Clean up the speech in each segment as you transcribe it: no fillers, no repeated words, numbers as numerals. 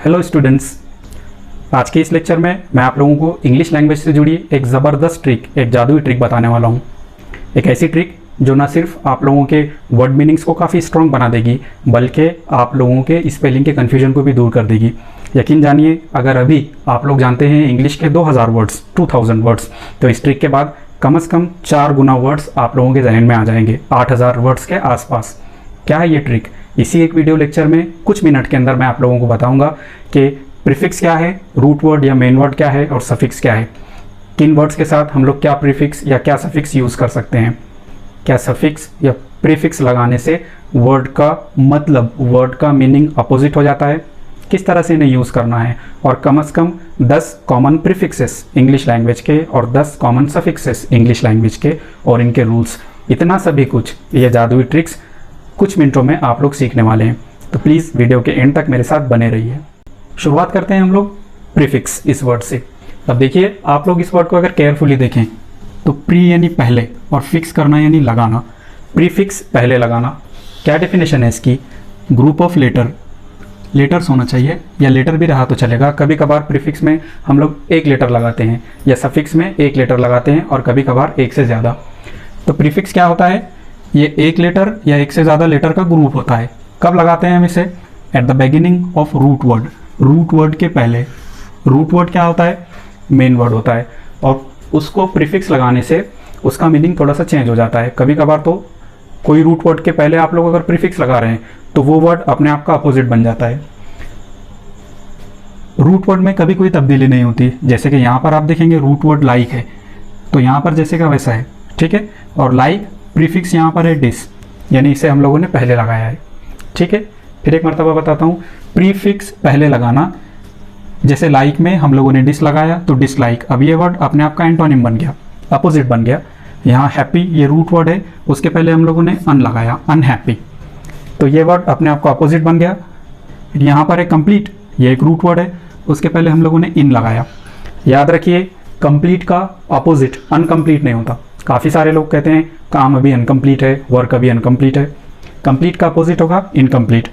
Hello students, आज के इस लेक्चर में मैं आप लोगों को इंग्लिश लैंग्वेज से जुड़ी एक ज़बरदस्त ट्रिक, एक जादुई ट्रिक बताने वाला हूँ। एक ऐसी ट्रिक जो ना सिर्फ आप लोगों के वर्ड मीनिंग्स को काफ़ी स्ट्रॉन्ग बना देगी, बल्कि आप लोगों के स्पेलिंग के कन्फ्यूजन को भी दूर कर देगी। यकीन जानिए, अगर अभी आप लोग जानते हैं इंग्लिश के 2000 वर्ड्स, 2000 वर्ड्स, तो इस ट्रिक के बाद कम से कम 4 गुना वर्ड्स आप लोगों के जहन में आ जाएंगे, 8000 वर्ड्स के आसपास। क्या है ये ट्रिक? इसी एक वीडियो लेक्चर में कुछ मिनट के अंदर मैं आप लोगों को बताऊंगा कि प्रीफिक्स क्या है, रूट वर्ड या मेन वर्ड क्या है और सफिक्स क्या है। किन वर्ड्स के साथ हम लोग क्या प्रीफिक्स या क्या सफिक्स यूज़ कर सकते हैं। क्या सफिक्स या प्रीफिक्स लगाने से वर्ड का मतलब, वर्ड का मीनिंग अपोजिट हो जाता है, किस तरह से इन्हें यूज़ करना है, और कम से कम 10 कॉमन प्रीफिक्सेस इंग्लिश लैंग्वेज के और 10 कॉमन सफिक्सेस इंग्लिश लैंग्वेज के और इनके रूल्स, इतना सभी कुछ, ये जादुई ट्रिक्स कुछ मिनटों में आप लोग सीखने वाले हैं। तो प्लीज़ वीडियो के एंड तक मेरे साथ बने रहिए। शुरुआत करते हैं हम लोग प्रीफिक्स इस वर्ड से। अब देखिए, आप लोग इस वर्ड को अगर केयरफुली देखें तो प्री यानी पहले और फिक्स करना यानी लगाना। प्रीफिक्स पहले लगाना, क्या डेफिनेशन है इसकी? ग्रुप ऑफ लेटर्स होना चाहिए, या लेटर भी रहा तो चलेगा। कभी कभार प्रीफिक्स में हम लोग एक लेटर लगाते हैं या सफिक्स में एक लेटर लगाते हैं और कभी कभार एक से ज़्यादा। तो प्रीफिक्स क्या होता है? ये एक लेटर या एक से ज़्यादा लेटर का ग्रुप होता है। कब लगाते हैं हम इसे? At the beginning of root word, root word के पहले। रूट वर्ड क्या होता है? मेन वर्ड होता है, और उसको प्रीफिक्स लगाने से उसका मीनिंग थोड़ा सा चेंज हो जाता है। कभी कभार तो कोई रूट वर्ड के पहले आप लोग अगर प्रीफिक्स लगा रहे हैं तो वो वर्ड अपने आप का अपोजिट बन जाता है। रूट वर्ड में कभी कोई तब्दीली नहीं होती, जैसे कि यहाँ पर आप देखेंगे रूट वर्ड लाइक है, तो यहाँ पर जैसे का वैसा है, ठीक है। और लाइक प्रीफिक्स यहाँ पर है डिस, यानी इसे हम लोगों ने पहले लगाया है, ठीक है। फिर एक मरतबा बताता हूँ, प्रीफिक्स पहले लगाना। जैसे लाइक में हम लोगों ने डिस लगाया तो डिसलाइक, अब ये वर्ड अपने आप का एंटोनिम बन गया, अपोजिट बन गया। यहाँ हैप्पी, ये रूट वर्ड है, उसके पहले हम लोगों ने अन लगाया, अनहैप्पी, तो ये वर्ड अपने आप का अपोजिट बन गया। यहाँ पर है कंप्लीट, ये एक रूट वर्ड है, उसके पहले हम लोगों ने इन लगाया। याद रखिए, कंप्लीट का अपोजिट अनकम्प्लीट नहीं होता। काफ़ी सारे लोग कहते हैं काम अभी अनकम्प्लीट है, वर्क अभी अनकम्प्लीट है। कंप्लीट का अपोजिट होगा इनकम्प्लीट।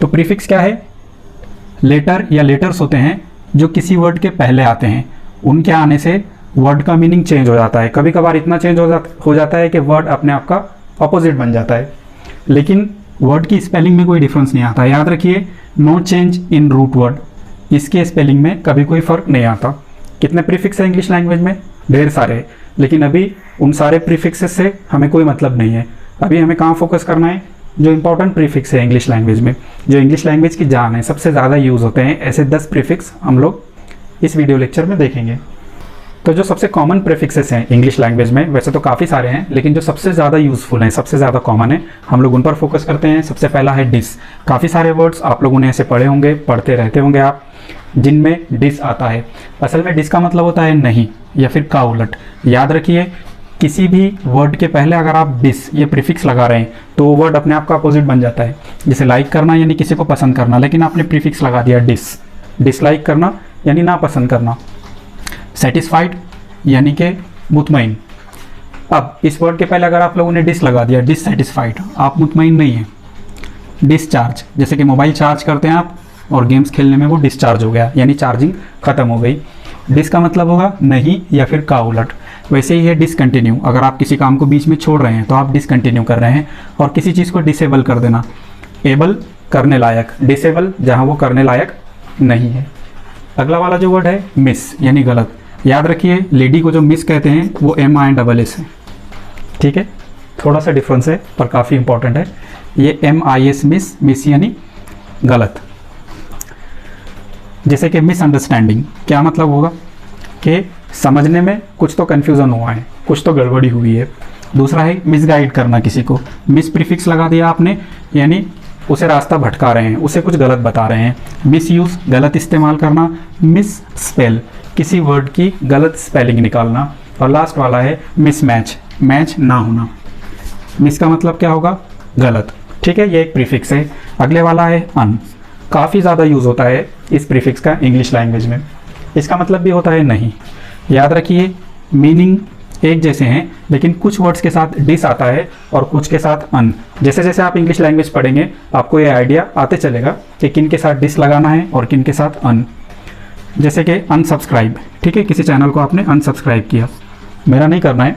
तो प्रीफिक्स क्या है? लेटर या लेटर्स होते हैं जो किसी वर्ड के पहले आते हैं, उनके आने से वर्ड का मीनिंग चेंज हो जाता है। कभी कभार इतना चेंज हो जाता है कि वर्ड अपने आप का अपोजिट बन जाता है, लेकिन वर्ड की स्पेलिंग में कोई डिफरेंस नहीं आता। याद रखिए, no change in root word, इसके स्पेलिंग में कभी कोई फ़र्क नहीं आता। कितने प्रीफिक्स है इंग्लिश लैंग्वेज में? ढेर सारे, लेकिन अभी उन सारे प्रीफिक्सेस से हमें कोई मतलब नहीं है। अभी हमें कहाँ फोकस करना है? जो इंपॉर्टेंट प्रीफिक्स है इंग्लिश लैंग्वेज में, जो इंग्लिश लैंग्वेज की जान है, सबसे ज़्यादा यूज़ होते हैं, ऐसे 10 प्रीफिक्स हम लोग इस वीडियो लेक्चर में देखेंगे। तो जो सबसे कॉमन प्रीफिक्सेस हैं इंग्लिश लैंग्वेज में, वैसे तो काफ़ी सारे हैं, लेकिन जो सबसे ज़्यादा यूज़फुल हैं, सबसे ज़्यादा कॉमन है, हम लोग उन पर फोकस करते हैं। सबसे पहला है डिस। काफ़ी सारे वर्ड्स आप लोगों ने ऐसे पढ़े होंगे, पढ़ते रहते होंगे आप, जिनमें डिस आता है। असल में डिस का मतलब होता है नहीं, या फिर का उलट। याद रखिए, किसी भी वर्ड के पहले अगर आप डिस ये प्रीफिक्स लगा रहे हैं तो वो वर्ड अपने आप का अपोजिट बन जाता है। जैसे लाइक करना यानी किसी को पसंद करना, लेकिन आपने प्रीफिक्स लगा दिया डिस। डिसलाइक करना यानी ना पसंद करना। सेटिस्फाइड यानी कि मुतमईन। अब इस वर्ड के पहले अगर आप लोगों ने डिस लगा दिया, डिससेटिस्फाइड, आप मुतमईन नहीं है। डिस्चार्ज, जैसे कि मोबाइल चार्ज करते हैं आप और गेम्स खेलने में वो डिस्चार्ज हो गया, यानी चार्जिंग ख़त्म हो गई। डिस का मतलब होगा नहीं या फिर का उलट। वैसे ही है डिसकंटिन्यू, अगर आप किसी काम को बीच में छोड़ रहे हैं तो आप डिसकंटिन्यू कर रहे हैं। और किसी चीज़ को डिसेबल कर देना, एबल करने लायक, डिसेबल जहाँ वो करने लायक नहीं है। अगला वाला जो वर्ड है मिस, यानी गलत। याद रखिए, लेडी को जो मिस कहते हैं वो MISS है, ठीक है। थोड़ा सा डिफरेंस है पर काफ़ी इंपॉर्टेंट है। ये MIS मिस यानी गलत। जैसे कि मिसअंडरस्टैंडिंग, क्या मतलब होगा? कि समझने में कुछ तो कन्फ्यूज़न हुआ है, कुछ तो गड़बड़ी हुई है। दूसरा है मिसगाइड करना, किसी को मिस प्रीफिक्स लगा दिया आपने, यानी उसे रास्ता भटका रहे हैं, उसे कुछ गलत बता रहे हैं। मिसयूज़, गलत इस्तेमाल करना। मिस स्पेल, किसी वर्ड की गलत स्पेलिंग निकालना। और लास्ट वाला है मिसमैच, मैच ना होना। मिस का मतलब क्या होगा? गलत, ठीक है। ये एक प्रीफिक्स है। अगले वाला है अन। काफ़ी ज़्यादा यूज़ होता है इस प्रीफिक्स का इंग्लिश लैंग्वेज में। इसका मतलब भी होता है नहीं। याद रखिए, मीनिंग एक जैसे हैं, लेकिन कुछ वर्ड्स के साथ डिस आता है और कुछ के साथ अन। जैसे जैसे आप इंग्लिश लैंग्वेज पढ़ेंगे आपको ये आइडिया आते चलेगा कि किन के साथ डिस लगाना है और किन के साथ अन। जैसे कि अनसब्सक्राइब, ठीक है, किसी चैनल को आपने अनसब्सक्राइब किया, मेरा नहीं करना है,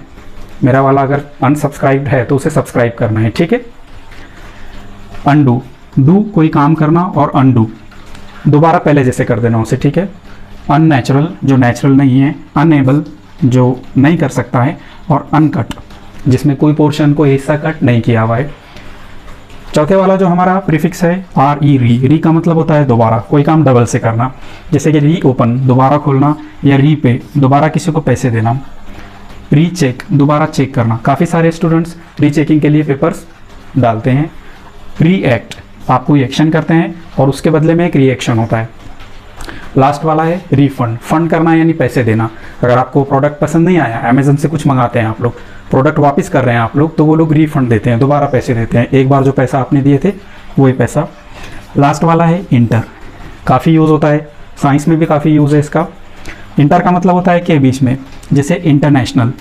मेरा वाला अगर अनसब्सक्राइब्ड है तो उसे सब्सक्राइब करना है, ठीक है। अनडू, डू कोई काम करना और अनडू दोबारा पहले जैसे कर देना उसे, ठीक है। अननेचुरल जो नेचुरल नहीं है, अनएबल जो नहीं कर सकता है, और अनकट जिसमें कोई पोर्शन कोई हिस्सा कट नहीं किया हुआ है। चौथे वाला जो हमारा प्रीफिक्स है आर ई, री का मतलब होता है दोबारा कोई काम डबल से करना, जैसे कि री ओपन दोबारा खोलना, या री पे दोबारा किसी को पैसे देना, री चेक दोबारा चेक करना। काफ़ी सारे स्टूडेंट्स री चेकिंग के लिए पेपर्स डालते हैं। री एक्ट आप कोई एक्शन करते हैं और उसके बदले में एक रिएक्शन होता है। लास्ट वाला है रिफंड, फंड करना यानी पैसे देना। अगर आपको प्रोडक्ट पसंद नहीं आया, अमेजन से कुछ मंगाते हैं आप लोग, प्रोडक्ट वापस कर रहे हैं आप लोग, तो वो लोग रिफंड देते हैं, दोबारा पैसे देते हैं, एक बार जो पैसा आपने दिए थे वही पैसा। लास्ट वाला है इंटर, काफ़ी यूज़ होता है, साइंस में भी काफ़ी यूज़ है इसका। इंटर का मतलब होता है के बीच में, जैसे इंटरनेशनल,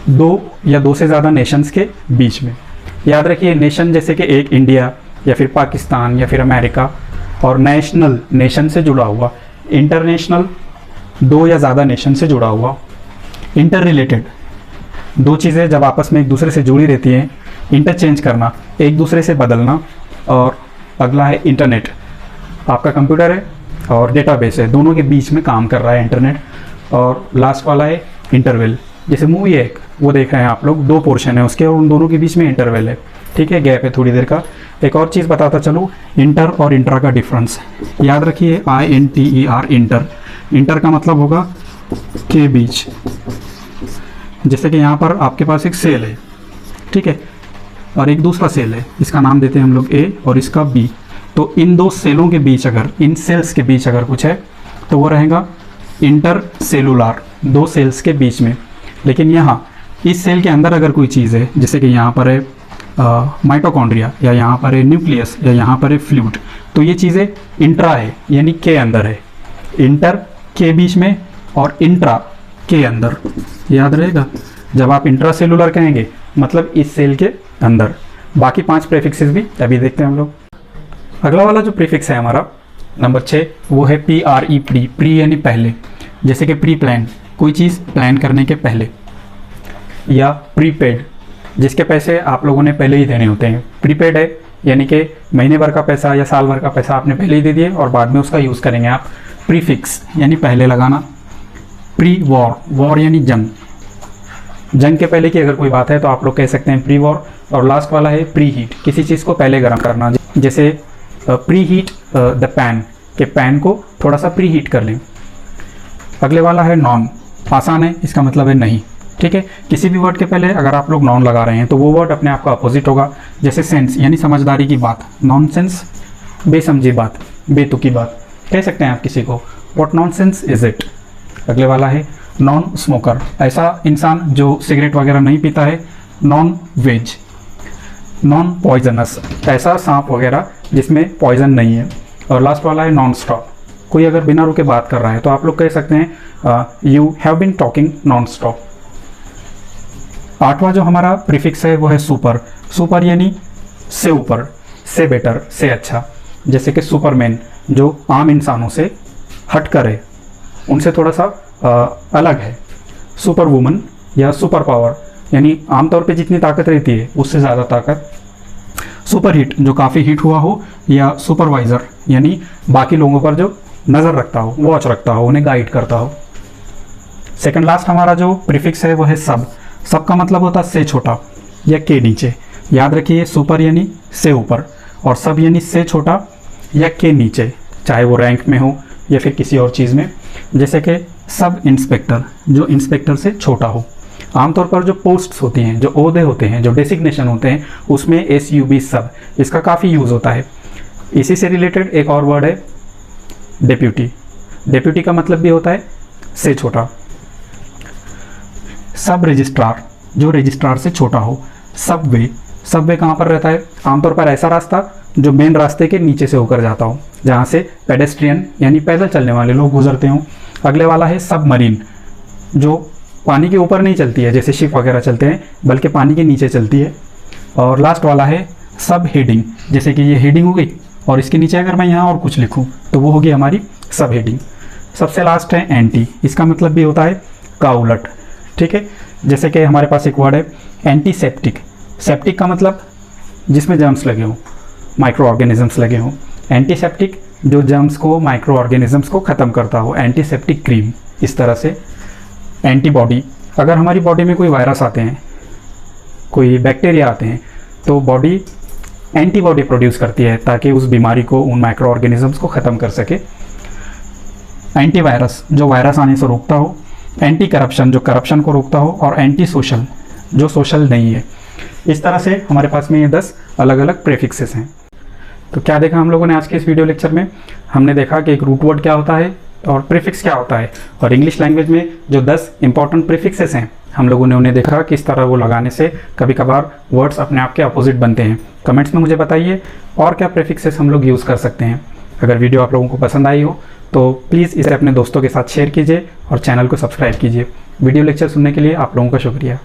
दो या दो से ज़्यादा नेशंस के बीच में। याद रखिए नेशन जैसे कि एक इंडिया या फिर पाकिस्तान या फिर अमेरिका, और नेशनल नेशन से जुड़ा हुआ, इंटरनेशनल दो या ज़्यादा नेशन से जुड़ा हुआ। इंटर रिलेटेड दो चीज़ें जब आपस में एक दूसरे से जुड़ी रहती हैं, इंटरचेंज करना, एक दूसरे से बदलना। और अगला है इंटरनेट, आपका कंप्यूटर है और डेटाबेस है, दोनों के बीच में काम कर रहा है इंटरनेट। और लास्ट वाला है इंटरवल, जैसे मूवी है एक, वो देख रहे हैं आप लोग, दो पोर्शन है उसके और उन दोनों के बीच में इंटरवल है, ठीक है, गैप है थोड़ी देर का। एक और चीज़ बताता चलो, इंटर और इंट्रा का डिफरेंस याद रखिए, INTER इंटर। इंटर का मतलब होगा के बीच, जैसे कि यहाँ पर आपके पास एक सेल है, ठीक है, और एक दूसरा सेल है, इसका नाम देते हैं हम लोग A और इसका B। तो इन दो सेलों के बीच अगर, इन सेल्स के बीच अगर कुछ है तो वो रहेगा इंटर सेलुलर, दो सेल्स के बीच में। लेकिन यहाँ इस सेल के अंदर अगर कोई चीज़ है, जैसे कि यहाँ पर है माइटोकॉन्ड्रिया, या यहाँ पर है न्यूक्लियस, या यहाँ पर है फ्लूइड, तो ये चीज़ें इंट्रा है यानी के अंदर है। इंटर के बीच में और इंट्रा के अंदर, याद रहेगा जब आप इंट्रा सेलुलर कहेंगे मतलब इस सेल के अंदर। बाकी 5 प्रीफिक्सेस भी अभी देखते हैं हम लोग। अगला वाला जो प्रीफिक्स है हमारा नंबर 6, वो है PRE, प्री यानी पहले, जैसे कि प्री प्लान कोई चीज़ प्लान करने के पहले, या प्रीपेड जिसके पैसे आप लोगों ने पहले ही देने होते हैं। प्रीपेड है यानी कि महीने भर का पैसा या साल भर का पैसा आपने पहले ही दे दिए और बाद में उसका यूज़ करेंगे आप। प्रीफिक्स यानी पहले लगाना। प्री वॉर, वॉर यानी जंग, जंग के पहले की अगर कोई बात है तो आप लोग कह सकते हैं प्री वॉर। और लास्ट वाला है प्री हीट, किसी चीज़ को पहले गर्म करना, जैसे प्री हीट द पैन, के पैन को थोड़ा सा प्री हीट कर लें। अगले वाला है नॉन, आसान है, इसका मतलब है नहीं, ठीक है। किसी भी वर्ड के पहले अगर आप लोग नॉन लगा रहे हैं तो वो वर्ड अपने आप का अपोजिट होगा। जैसे सेंस यानी समझदारी की बात, नॉनसेंस बेसमझी बात, बेतुकी बात कह सकते हैं आप किसी को, व्हाट नॉनसेंस इज इट। अगले वाला है नॉन स्मोकर, ऐसा इंसान जो सिगरेट वगैरह नहीं पीता है। नॉन वेज, नॉन पॉइजनस, ऐसा सांप वगैरह जिसमें पॉइजन नहीं है। और लास्ट वाला है नॉन स्टॉप, कोई अगर बिना रुके बात कर रहा है तो आप लोग कह सकते हैं you have been talking non stop. 8वां जो हमारा प्रीफिक्स है वो है सुपर, सुपर यानी से ऊपर, से बेटर, से अच्छा, जैसे कि सुपरमैन जो आम इंसानों से हटकर है, उनसे थोड़ा सा अलग है। सुपर वुमन या सुपर पावर यानी आमतौर पे जितनी ताकत रहती है उससे ज़्यादा ताकत। सुपर हिट जो काफ़ी हिट हुआ हो, या सुपरवाइज़र यानी बाकी लोगों पर जो नज़र रखता हो, वॉच रखता हो, उन्हें गाइड करता हो। सेकंड लास्ट हमारा जो प्रीफिक्स है वो है सब, सब का मतलब होता है से छोटा या के नीचे। याद रखिए सुपर यानी से ऊपर और सब यानी से छोटा या के नीचे, चाहे वो रैंक में हो या फिर किसी और चीज़ में। जैसे कि सब इंस्पेक्टर जो इंस्पेक्टर से छोटा हो। आमतौर पर जो पोस्ट्स होती हैं, जो ओहदे होते हैं, जो डेसिग्नेशन होते हैं, उसमें SUB सब, इसका काफ़ी यूज़ होता है। इसी से रिलेटेड एक और वर्ड है डेप्यूटी, डेप्यूटी का मतलब भी होता है से छोटा। सब रजिस्ट्रार जो रजिस्ट्रार से छोटा हो। सबवे, सबवे कहाँ पर रहता है? आमतौर पर ऐसा रास्ता जो मेन रास्ते के नीचे से होकर जाता हो, जहाँ से पेडेस्ट्रियन यानी पैदल चलने वाले लोग गुजरते हों। अगले वाला है सबमरीन जो पानी के ऊपर नहीं चलती है जैसे शिप वगैरह चलते हैं, बल्कि पानी के नीचे चलती है। और लास्ट वाला है सब हेडिंग, जैसे कि ये हेडिंग हो गई और इसके नीचे अगर मैं यहाँ और कुछ लिखूँ तो वो होगी हमारी सब हेडिंग। सबसे लास्ट है एंटी, इसका मतलब भी होता है का उलट, ठीक है। जैसे कि हमारे पास एक वर्ड है एंटीसेप्टिक। सेप्टिक का मतलब जिसमें जर्म्स लगे हों, माइक्रो ऑर्गेनिजम्स लगे हों। एंटीसेप्टिक जो जर्म्स को, माइक्रो ऑर्गेनिजम्स को ख़त्म करता हो, एंटीसेप्टिक क्रीम। इस तरह से एंटीबॉडी, अगर हमारी बॉडी में कोई वायरस आते हैं, कोई बैक्टीरिया आते हैं, तो बॉडी एंटीबॉडी प्रोड्यूस करती है ताकि उस बीमारी को, उन माइक्रो ऑर्गेनिजम्स को ख़त्म कर सके। एंटीवायरस जो वायरस आने से रोकता हो, एंटी करप्शन जो करप्शन को रोकता हो, और एंटी सोशल जो सोशल नहीं है। इस तरह से हमारे पास में ये 10 अलग अलग प्रीफिक्सेस हैं। तो क्या देखा हम लोगों ने आज के इस वीडियो लेक्चर में? हमने देखा कि एक रूट वर्ड क्या होता है और प्रीफिक्स क्या होता है, और इंग्लिश लैंग्वेज में जो 10 इंपॉर्टेंट प्रीफिक्सेस हैं हम लोगों ने उन्हें देखा किस तरह वो लगाने से कभी कभार वर्ड्स अपने आप के अपोजिट बनते हैं। कमेंट्स में मुझे बताइए और क्या प्रीफिक्सेस हम लोग यूज़ कर सकते हैं। अगर वीडियो आप लोगों को पसंद आई हो तो प्लीज़ इसे अपने दोस्तों के साथ शेयर कीजिए और चैनल को सब्सक्राइब कीजिए। वीडियो लेक्चर सुनने के लिए आप लोगों का शुक्रिया।